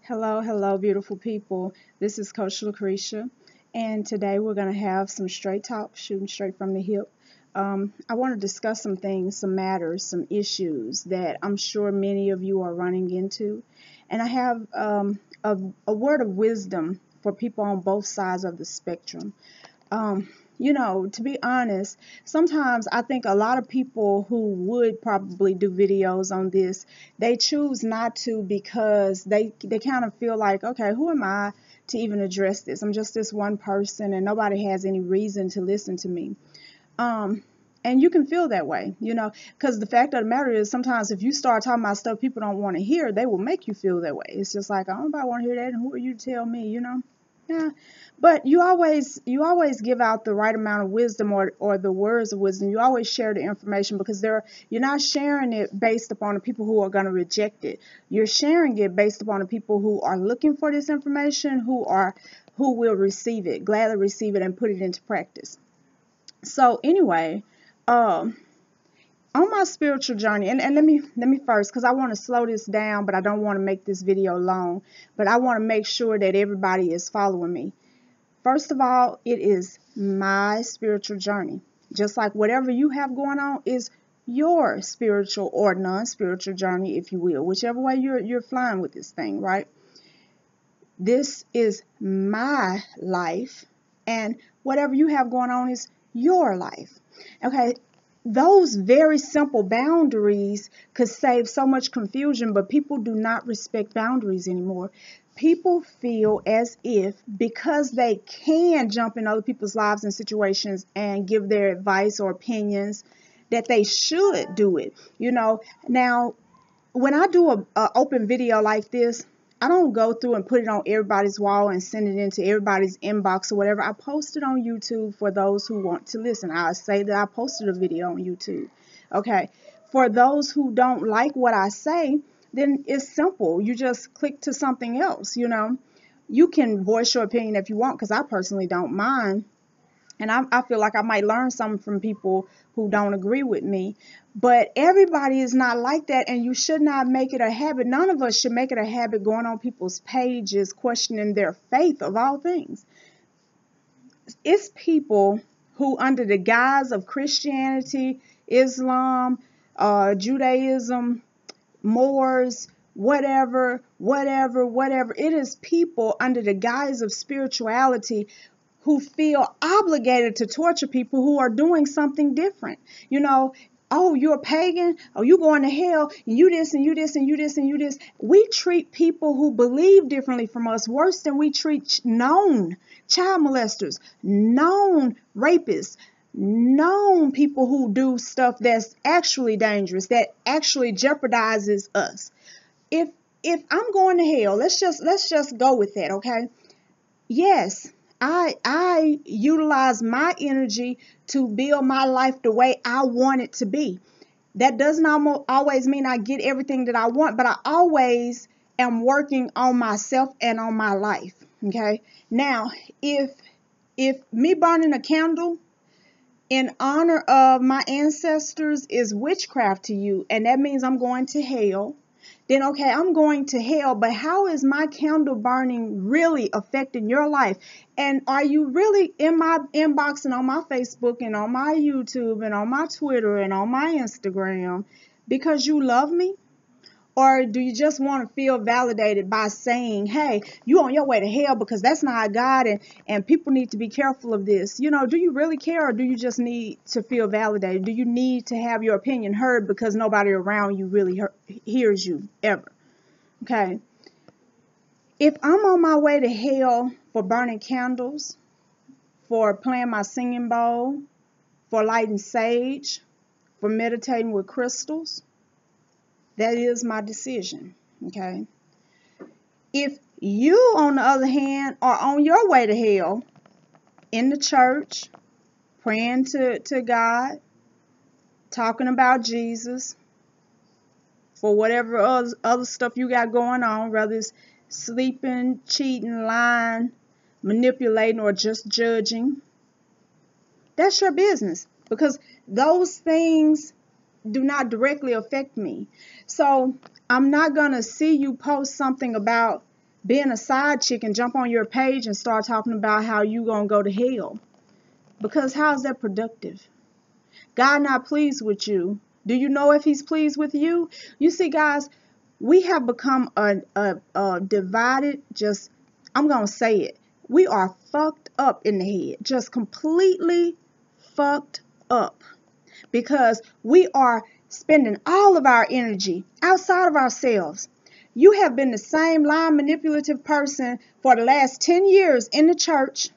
Hello, hello, beautiful people. This is Coach Lucretia, and today we're going to have some straight talk, shooting straight from the hip. I want to discuss some things, some matters, some issues that I'm sure many of you are running into. And I have a word of wisdom for people on both sides of the spectrum. Um, to be honest, sometimes I think a lot of people who would probably do videos on this, they choose not to because they kind of feel like, okay, who am I to even address this? I'm just this one person and nobody has any reason to listen to me. And you can feel that way, because the fact of the matter is sometimes if you start talking about stuff people don't want to hear, they will make you feel that way. It's just like, I don't know if I want to hear that, and who are you to tell me? Yeah. But you always give out the right amount of wisdom or the words of wisdom. You always share the information because you're not sharing it based upon the people who are going to reject it. You're sharing it based upon the people who are looking for this information, who will receive it, gladly receive it and put it into practice. So anyway, um on my spiritual journey, and let me first, because I want to slow this down, but I don't want to make this video long, but I want to make sure that everybody is following me. First of all, it is my spiritual journey. Just like whatever you have going on is your spiritual or non-spiritual journey, if you will, whichever way you're flying with this thing, right? This is my life, and whatever you have going on is your life. Okay, those very simple boundaries could save so much confusion, but people do not respect boundaries anymore. People feel as if because they can jump in other people's lives and situations and give their advice or opinions, that they should do it. Now, when I do a open video like this, I don't go through and put it on everybody's wall and send it into everybody's inbox or whatever. I post it on YouTube for those who want to listen. I say that I posted a video on YouTube. Okay. For those who don't like what I say, then it's simple. You just click to something else. You can voice your opinion if you want, because I personally don't mind. And I feel like I might learn something from people who don't agree with me. But everybody is not like that, and you should not make it a habit. None of us should make it a habit going on people's pages, questioning their faith of all things. It's people who, under the guise of Christianity, Islam, Judaism, Moors, whatever, it is people under the guise of spirituality who feel obligated to torture people who are doing something different. Oh, you're a pagan. Oh, you going to hell. And you this and you this and you this and you this. We treat people who believe differently from us worse than we treat known child molesters, known rapists, known people who do stuff that's actually dangerous, that actually jeopardizes us. If I'm going to hell, let's just go with that, okay? Yes, I utilize my energy to build my life the way I want it to be. That doesn't always mean I get everything that I want, but I always am working on myself and on my life. Okay. Now, if me burning a candle in honor of my ancestors is witchcraft to you, and that means I'm going to hell, then okay, I'm going to hell, but how is my candle burning really affecting your life? And are you really in my inbox and on my Facebook and on my YouTube and on my Twitter and on my Instagram because you love me? Or do you just want to feel validated by saying, hey, you on your way to hell because that's not God, and people need to be careful of this? Do you really care, or do you just need to feel validated? Do you need to have your opinion heard because nobody around you really hears you ever? Okay. If I'm on my way to hell for burning candles, for playing my singing bowl, for lighting sage, for meditating with crystals, that is my decision, okay? If you, on the other hand, are on your way to hell in the church, praying to God, talking about Jesus, for whatever other stuff you got going on, whether it's sleeping, cheating, lying, manipulating, or just judging, that's your business, because those things do not directly affect me. So I'm not going to see you post something about being a side chick and jump on your page and start talking about how you gonna go to hell. Because how's that productive? God not pleased with you. Do you know if he's pleased with you? You see, guys, we have become a divided, just, I'm going to say it. We are fucked up in the head. Just completely fucked up. Because we are spending all of our energy outside of ourselves. You have been the same lying, manipulative person for the last 10 years in the church.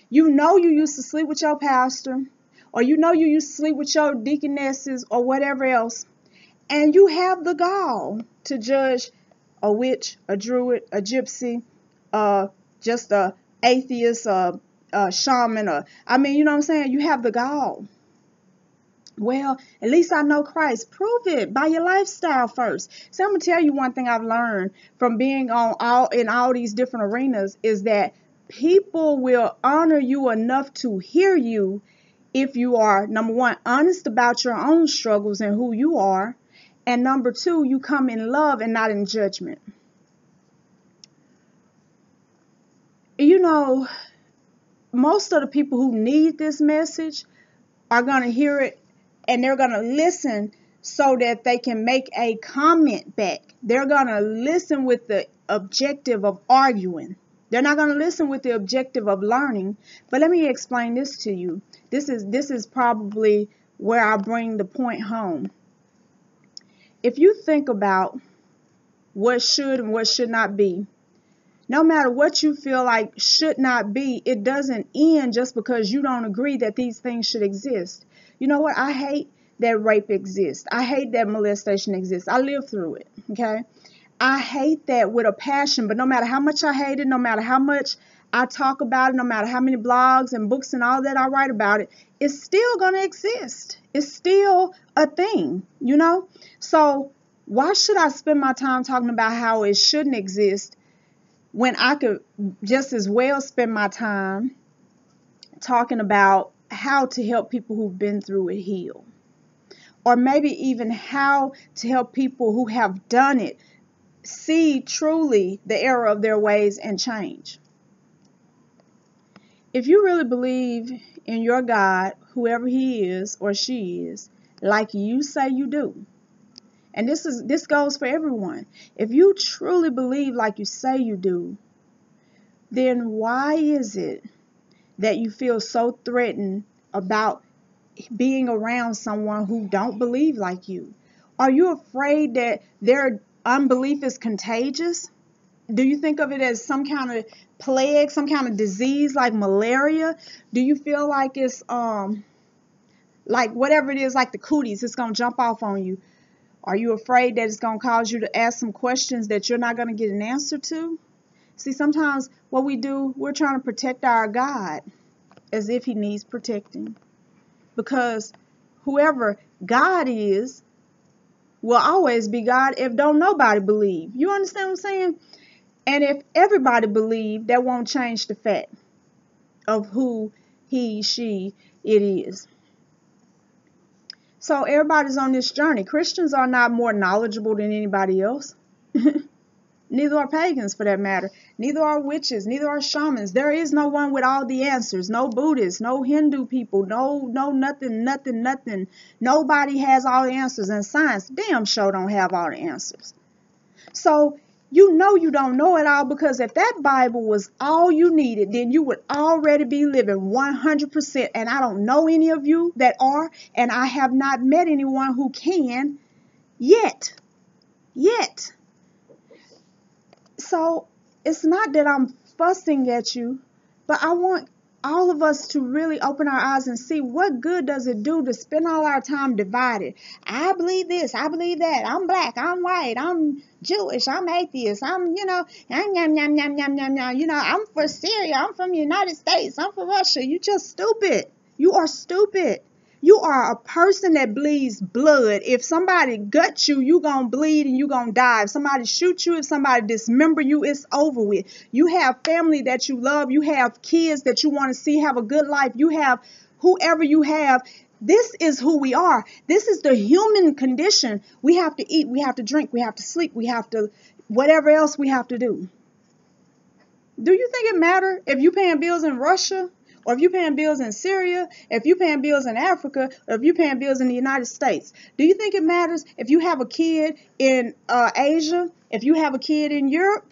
You know you used to sleep with your pastor, or you know you used to sleep with your deaconesses or whatever else, and you have the gall to judge a witch, a druid, a gypsy, just a atheist, a shaman, you know what I'm saying? You have the gall. Well, at least I know Christ. Prove it by your lifestyle first. So I'm going to tell you one thing I've learned from being in all these different arenas is that people will honor you enough to hear you if you are, number one, honest about your own struggles and who you are. And number two, you come in love and not in judgment. You know, most of the people who need this message are going to hear it and they're going to listen so that they can make a comment back. They're going to listen with the objective of arguing. They're not going to listen with the objective of learning. But let me explain this to you. This is probably where I bring the point home. If you think about what should and what should not be, no matter what you feel like should not be, it doesn't end just because you don't agree that these things should exist. You know what? I hate that rape exists. I hate that molestation exists. I lived through it, okay? I hate that with a passion, but no matter how much I hate it, no matter how much I talk about it, no matter how many blogs and books and all that I write about it, it's still going to exist. It's still a thing, you know? So why should I spend my time talking about how it shouldn't exist when I could just as well spend my time talking about how to help people who've been through it heal? Or maybe even how to help people who have done it see truly the error of their ways and change. If you really believe in your God, whoever he is or she is, like you say you do, and this goes for everyone. If you truly believe like you say you do, then why is it that you feel so threatened about being around someone who don't believe like you? Are you afraid that their unbelief is contagious? Do you think of it as some kind of plague, some kind of disease like malaria? Do you feel like it's like whatever it is, like the cooties, it's going to jump off on you? Are you afraid that it's going to cause you to ask some questions that you're not going to get an answer to? See, sometimes what we do, we're trying to protect our God as if he needs protecting. Because whoever God is will always be God if don't nobody believe. You understand what I'm saying? And if everybody believe, that won't change the fact of who he, she, it is. So everybody's on this journey. Christians are not more knowledgeable than anybody else. Neither are pagans, for that matter. Neither are witches. Neither are shamans. There is no one with all the answers. No Buddhists, no Hindu people, no nothing. Nobody has all the answers. And science damn sure don't have all the answers. So you know you don't know it all, because if that Bible was all you needed, then you would already be living 100%. And I don't know any of you that are, and I have not met anyone who can yet. So it's not that I'm fussing at you, but I want all of us to really open our eyes and see what good does it do to spend all our time divided. I believe this, I believe that, I'm black, I'm white, I'm Jewish, I'm atheist, I'm for Syria, I'm from the United States, I'm from Russia. You just stupid. You are stupid. You are a person that bleeds blood. If somebody guts you, you gonna bleed and you gonna die. If somebody shoots you, if somebody dismember you, it's over with. You have family that you love. You have kids that you want to see have a good life. You have whoever you have. This is who we are. This is the human condition. We have to eat. We have to drink. We have to sleep. We have to whatever else we have to do. Do you think it matters if you paying bills in Russia, or if you paying bills in Syria, if you paying bills in Africa, or if you paying bills in the United States? Do you think it matters if you have a kid in Asia, if you have a kid in Europe,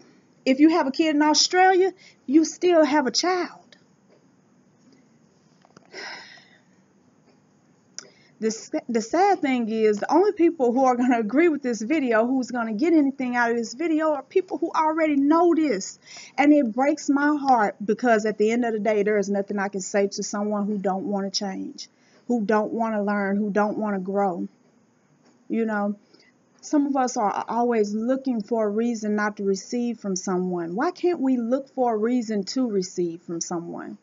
if you have a kid in Australia? You still have a child. The sad thing is, the only people who are going to agree with this video, who's going to get anything out of this video, are people who already know this. And it breaks my heart, because at the end of the day, there is nothing I can say to someone who don't want to change, who don't want to learn, who don't want to grow. You know, some of us are always looking for a reason not to receive from someone. Why can't we look for a reason to receive from someone?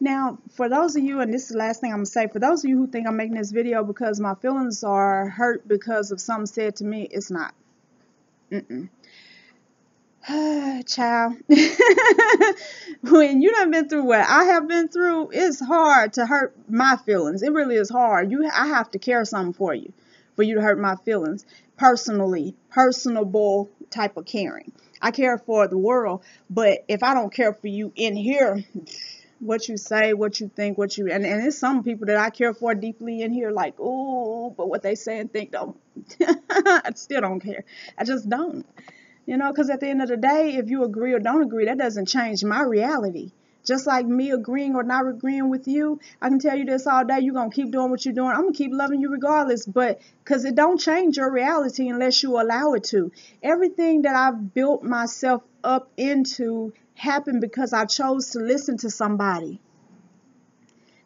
Now, for those of you, and this is the last thing I'm going to say, for those of you who think I'm making this video because my feelings are hurt because of something said to me, it's not. Child, when you done been through what I have been through, it's hard to hurt my feelings. It really is hard. I have to care something for you to hurt my feelings. Personally, personable type of caring. I care for the world, but if I don't care for you in here, what you say, what you think, and it's some people that I care for deeply in here, like, oh, but what they say and think don't. I still don't care. I just don't. You know, because at the end of the day, if you agree or don't agree, that doesn't change my reality. Just like me agreeing or not agreeing with you, I can tell you this all day, you're going to keep doing what you're doing. I'm going to keep loving you regardless, but because it don't change your reality unless you allow it to. Everything that I've built myself up into happened because I chose to listen to somebody.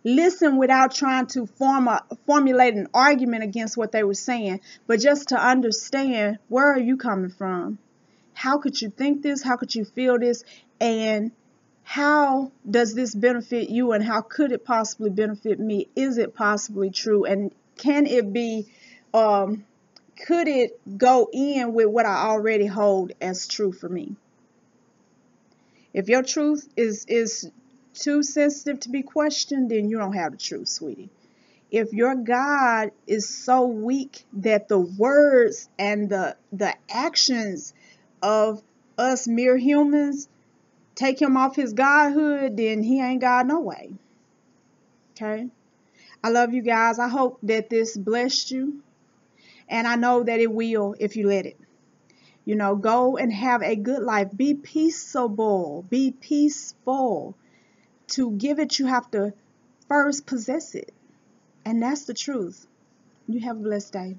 Listen without trying to formulate an argument against what they were saying, but just to understand, where are you coming from? How could you think this? How could you feel this? And how does this benefit you? And how could it possibly benefit me? Is it possibly true? And can it be, could it go in with what I already hold as true for me? If your truth is too sensitive to be questioned, then you don't have the truth, sweetie. If your God is so weak that the words and the actions of us mere humans take him off his godhood, then he ain't God no way. Okay? I love you guys. I hope that this blessed you. And I know that it will if you let it. You know, go and have a good life. Be peaceable. Be peaceful. To give it, you have to first possess it. And that's the truth. You have a blessed day.